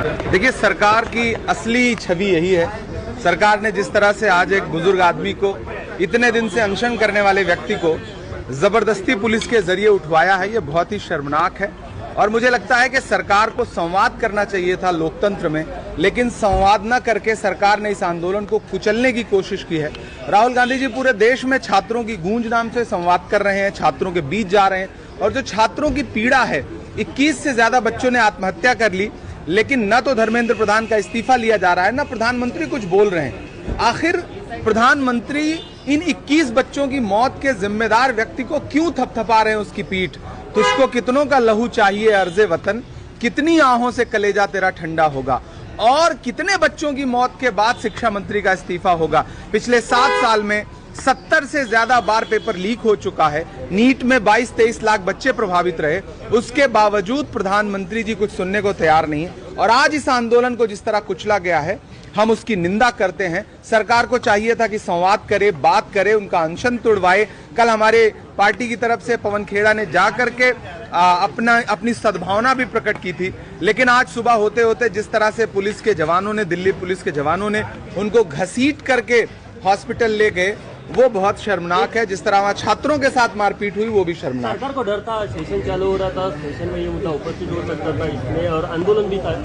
देखिए, सरकार की असली छवि यही है। सरकार ने जिस तरह से आज एक बुजुर्ग आदमी को, इतने दिन से अनशन करने वाले व्यक्ति को जबरदस्ती पुलिस के जरिए उठवाया है, ये बहुत ही शर्मनाक है। और मुझे लगता है कि सरकार को संवाद करना चाहिए था लोकतंत्र में, लेकिन संवाद न करके सरकार ने इस आंदोलन को कुचलने की कोशिश की है। राहुल गांधी जी पूरे देश में छात्रों की गूंज नाम से संवाद कर रहे हैं, छात्रों के बीच जा रहे हैं, और जो छात्रों की पीड़ा है, 21 से ज्यादा बच्चों ने आत्महत्या कर ली, लेकिन न तो धर्मेंद्र प्रधान का इस्तीफा लिया जा रहा है, न प्रधानमंत्री कुछ बोल रहे हैं। आखिर प्रधानमंत्री इन 21 बच्चों की मौत के जिम्मेदार व्यक्ति को क्यों थपथपा रहे हैं उसकी पीठ? तुझको कितनों का लहू चाहिए अर्ज़े वतन, कितनी आहों से कलेजा तेरा ठंडा होगा, और कितने बच्चों की मौत के बाद शिक्षा मंत्री का इस्तीफा होगा? पिछले 7 साल में 70 से ज्यादा बार पेपर लीक हो चुका है। नीट में 22-23 लाख बच्चे प्रभावित रहे, उसके बावजूद प्रधानमंत्री जी कुछ सुनने को तैयार नहीं है। और आज इस आंदोलन को जिस तरह कुचला गया है, हम उसकी निंदा करते हैं। सरकार को चाहिए था कि संवाद करे, बात करे, उनका अनशन तोड़वाए। कल हमारे पार्टी की तरफ से पवन खेड़ा ने जाकर के अपनी सद्भावना भी प्रकट की थी, लेकिन आज सुबह होते होते जिस तरह से पुलिस के जवानों ने, दिल्ली पुलिस के जवानों ने उनको घसीट करके हॉस्पिटल ले गए, वो बहुत शर्मनाक है। जिस तरह वहाँ छात्रों के साथ मारपीट हुई, वो भी शर्मनाक। सरकार को डर था, सेशन चालू हो रहा था, सेशन में ये मुद्दा उपस्थित हो सकता था इसमें, और आंदोलन भी था।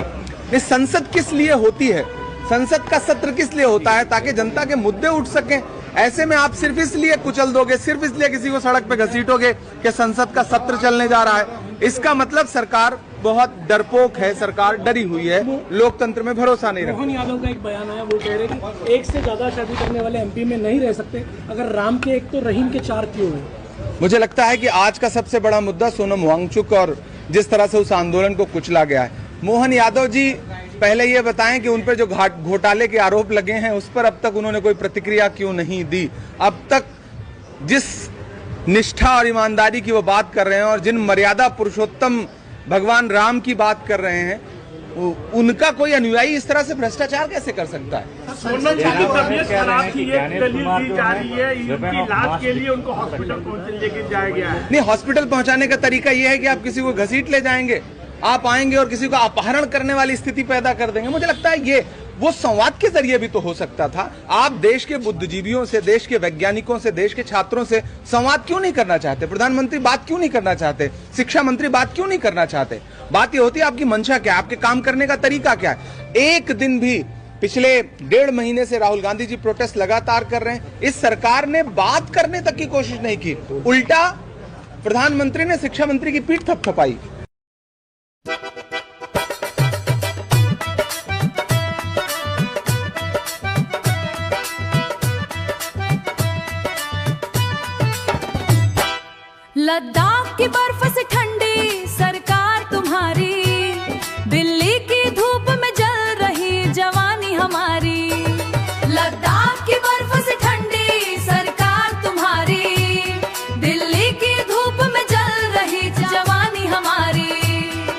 ये संसद किस लिए होती है? संसद का सत्र किस लिए होता है? ताकि जनता के मुद्दे उठ सकें। ऐसे में आप सिर्फ इसलिए कुचल दोगे, सिर्फ इसलिए किसी को सड़क पे घसीटोगे कि संसद का सत्र चलने जा रहा है, इसका मतलब सरकार बहुत डरपोक है, सरकार डरी हुई है, लोकतंत्र में भरोसा नहीं रखती। मोहन यादव का एक बयान आया, वो कह रहे कि एक से ज्यादा शादी करने वाले एमपी में नहीं रह सकते, अगर राम के एक तो रहीम के 4 क्यों हैं? मुझे लगता है कि आज का सबसे बड़ा मुद्दा सोनम वांगचुक और जिस तरह से उस आंदोलन को कुचला गया है। मोहन यादव जी पहले ये बताएं कि उन पर जो घोटाले के आरोप लगे हैं, उस पर अब तक उन्होंने कोई प्रतिक्रिया क्यों नहीं दी? अब तक जिस निष्ठा और ईमानदारी की वो बात कर रहे हैं और जिन मर्यादा पुरुषोत्तम भगवान राम की बात कर रहे हैं, उनका कोई अनुयायी इस तरह से भ्रष्टाचार कैसे कर सकता है? सोनम जी की तबीयत खराब थी, एक दलील दी जा रही है, इनकी इलाज के लिए उनको हॉस्पिटल लेके जाया गया है। नहीं, हॉस्पिटल पहुंचाने का तरीका यह है कि आप किसी को घसीट ले जाएंगे, आप आएंगे और किसी को अपहरण करने वाली स्थिति पैदा कर देंगे। मुझे लगता है ये वो संवाद के जरिए भी तो हो सकता था। आप देश के बुद्धिजीवियों से, देश के वैज्ञानिकों से, देश के छात्रों से संवाद क्यों नहीं करना चाहते? प्रधानमंत्री बात क्यों नहीं करना चाहते? शिक्षा मंत्री बात क्यों नहीं करना चाहते? बात ये होती है आपकी मंशा क्या है, आपके काम करने का तरीका क्या है। एक दिन भी पिछले 1.5 महीने से राहुल गांधी जी प्रोटेस्ट लगातार कर रहे हैं, इस सरकार ने बात करने तक की कोशिश नहीं की, उल्टा प्रधानमंत्री ने शिक्षा मंत्री की पीठ थपथपाई। लद्दाख की बर्फ से ठंडी सरकार तुम्हारी, दिल्ली की धूप में जल रही जवानी हमारी। लद्दाख की बर्फ से ठंडी सरकार तुम्हारी, दिल्ली की धूप में जल रही जवानी हमारी।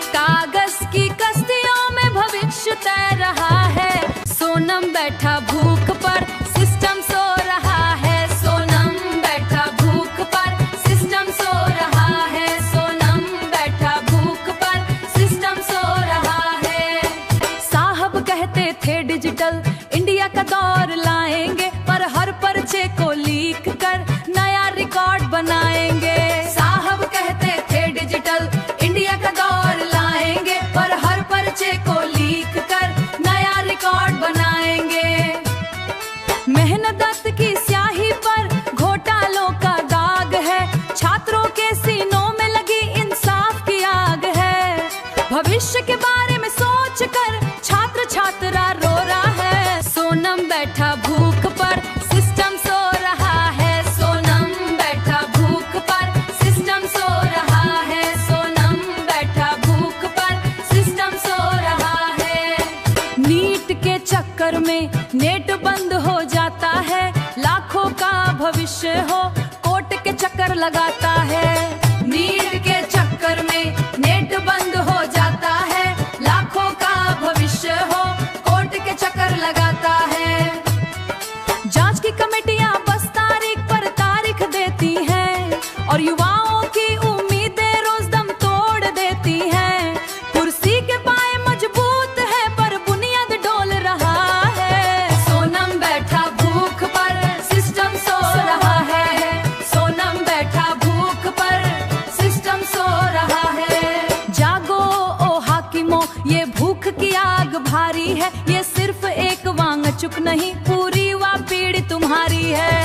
कागज की कश्तियों में भविष्य तैर रहा है, सोनम बैठा भूख पर सिस्टम सो रहा है। सोनम बैठा भूख पर सिस्टम सो रहा है, सोनम बैठा भूख पर सिस्टम सो रहा है। साहब कहते थे डिजिटल इंडिया का दौर लाएंगे, पर हर पर्चे को लीक कर नया रिकॉर्ड बनाएंगे। साहब कहते थे डिजिटल इंडिया का दौर लाएंगे, पर हर पर्चे को लीक कर नया रिकॉर्ड बनाएंगे। मेहनत की स्याही पर घोटालों का दाग है, छात्रों के सीनों में लगी इंसाफ की आग है। भविष्य के बारे में सोचकर छात्र छात्रा रो रहा है, सोनम बैठा भूख पर सिस्टम सो रहा है। सोनम बैठा भूख पर सिस्टम सो रहा है, सोनम बैठा भूख पर सिस्टम सो रहा है। नीट के चक्कर में नेट बंद हो जाता है, लाखों का भविष्य हो कोर्ट के चक्कर लगाता है। नीट के चक्कर में नेट बंद हो जाता है, लाखों का भविष्य हो कोर्ट के चक्कर लगाता है। जांच की कमेटियां बस तारीख पर तारीख देती हैं, और युवाओं की उम्मीदें रोज दम तोड़ देती हैं। कुर्सी के पाए मजबूत है नहीं, पूरी वा पीढ़ी तुम्हारी है।